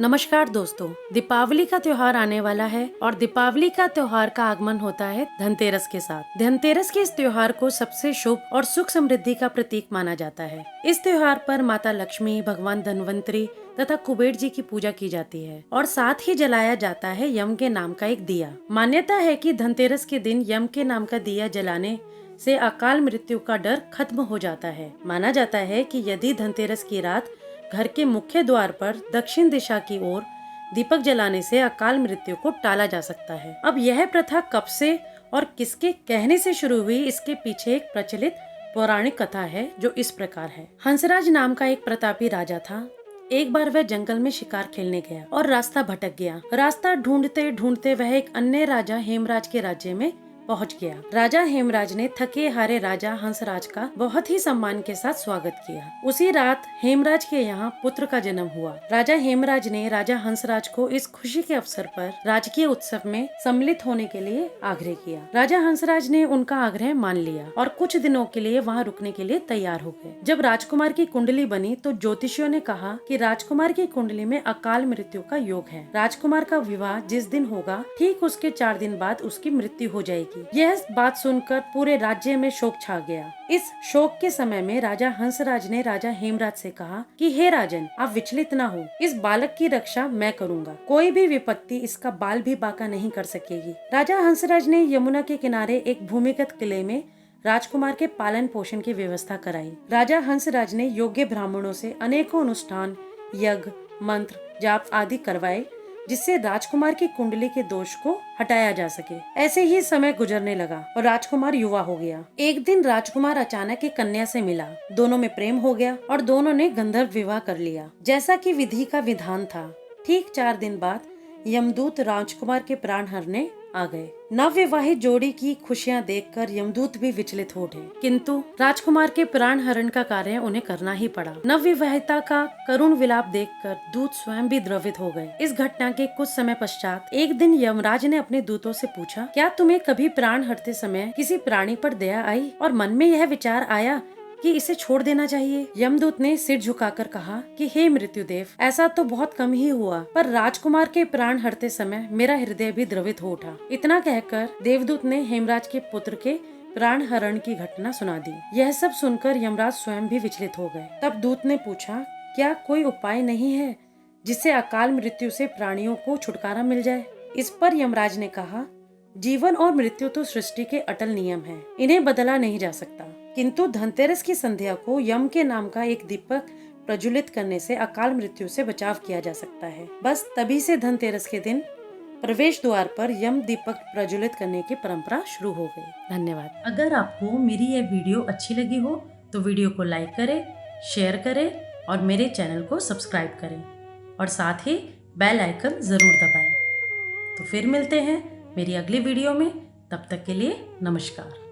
नमस्कार दोस्तों, दीपावली का त्योहार आने वाला है और दीपावली का त्योहार का आगमन होता है धनतेरस के साथ। धनतेरस के इस त्योहार को सबसे शुभ और सुख समृद्धि का प्रतीक माना जाता है। इस त्योहार पर माता लक्ष्मी, भगवान धन्वंतरी तथा कुबेर जी की पूजा की जाती है और साथ ही जलाया जाता है यम के नाम का एक दिया। मान्यता है कि धनतेरस के दिन यम के नाम का दिया जलाने से अकाल मृत्यु का डर खत्म हो जाता है। माना जाता है कि यदि धनतेरस की रात घर के मुख्य द्वार पर दक्षिण दिशा की ओर दीपक जलाने से अकाल मृत्यु को टाला जा सकता है। अब यह प्रथा कब से और किसके कहने से शुरू हुई, इसके पीछे एक प्रचलित पौराणिक कथा है जो इस प्रकार है। हंसराज नाम का एक प्रतापी राजा था। एक बार वह जंगल में शिकार खेलने गया और रास्ता भटक गया। रास्ता ढूंढते ढूंढते वह एक अन्य राजा हेमराज के राज्य में पहुंच गया। राजा हेमराज ने थके हारे राजा हंसराज का बहुत ही सम्मान के साथ स्वागत किया। उसी रात हेमराज के यहाँ पुत्र का जन्म हुआ। राजा हेमराज ने राजा हंसराज को इस खुशी के अवसर पर राजकीय उत्सव में सम्मिलित होने के लिए आग्रह किया। राजा हंसराज ने उनका आग्रह मान लिया और कुछ दिनों के लिए वहाँ रुकने के लिए तैयार हो गए। जब राजकुमार की कुंडली बनी तो ज्योतिषियों ने कहा कि राजकुमार की कुंडली में अकाल मृत्यु का योग है। राजकुमार का विवाह जिस दिन होगा ठीक उसके 4 दिन बाद उसकी मृत्यु हो जाएगी। यह बात सुनकर पूरे राज्य में शोक छा गया। इस शोक के समय में राजा हंसराज ने राजा हेमराज से कहा कि हे राजन, आप विचलित न हो, इस बालक की रक्षा मैं करूंगा। कोई भी विपत्ति इसका बाल भी बांका नहीं कर सकेगी। राजा हंसराज ने यमुना के किनारे एक भूमिगत किले में राजकुमार के पालन पोषण की व्यवस्था कराई। राजा हंसराज ने योग्य ब्राह्मणों से अनेकों अनुष्ठान, यज्ञ, मंत्र, जाप आदि करवाए जिससे राजकुमार की कुंडली के दोष को हटाया जा सके। ऐसे ही समय गुजरने लगा और राजकुमार युवा हो गया। एक दिन राजकुमार अचानक एक कन्या से मिला। दोनों में प्रेम हो गया और दोनों ने गंधर्व विवाह कर लिया, जैसा कि विधि का विधान था। ठीक 4 दिन बाद यमदूत राजकुमार के प्राण हरने आ गए। नवविवाहित जोड़ी की खुशियां देखकर यमदूत भी विचलित हो उठे, किंतु राजकुमार के प्राण हरण का कार्य उन्हें करना ही पड़ा। नवविवाहिता का करुण विलाप देखकर दूत स्वयं भी द्रवित हो गए। इस घटना के कुछ समय पश्चात एक दिन यमराज ने अपने दूतों से पूछा, क्या तुम्हें कभी प्राण हरते समय किसी प्राणी पर दया आई और मन में यह विचार आया कि इसे छोड़ देना चाहिए? यमदूत ने सिर झुकाकर कहा कि हे मृत्युदेव, ऐसा तो बहुत कम ही हुआ, पर राजकुमार के प्राण हरते समय मेरा हृदय भी द्रवित हो उठा। इतना कहकर देवदूत ने हेमराज के पुत्र के प्राण हरण की घटना सुना दी। यह सब सुनकर यमराज स्वयं भी विचलित हो गए। तब दूत ने पूछा, क्या कोई उपाय नहीं है जिससे अकाल मृत्यु से प्राणियों को छुटकारा मिल जाए? इस पर यमराज ने कहा, जीवन और मृत्यु तो सृष्टि के अटल नियम हैं, इन्हें बदला नहीं जा सकता, किंतु धनतेरस की संध्या को यम के नाम का एक दीपक प्रज्वलित करने से अकाल मृत्यु से बचाव किया जा सकता है। बस तभी से धनतेरस के दिन प्रवेश द्वार पर यम दीपक प्रज्वलित करने की परंपरा शुरू हो गई। धन्यवाद। अगर आपको मेरी यह वीडियो अच्छी लगी हो तो वीडियो को लाइक करें, शेयर करें और मेरे चैनल को सब्सक्राइब करें और साथ ही बेल आइकन जरूर दबाएं। तो फिर मिलते हैं मेरी अगली वीडियो में। तब तक के लिए नमस्कार।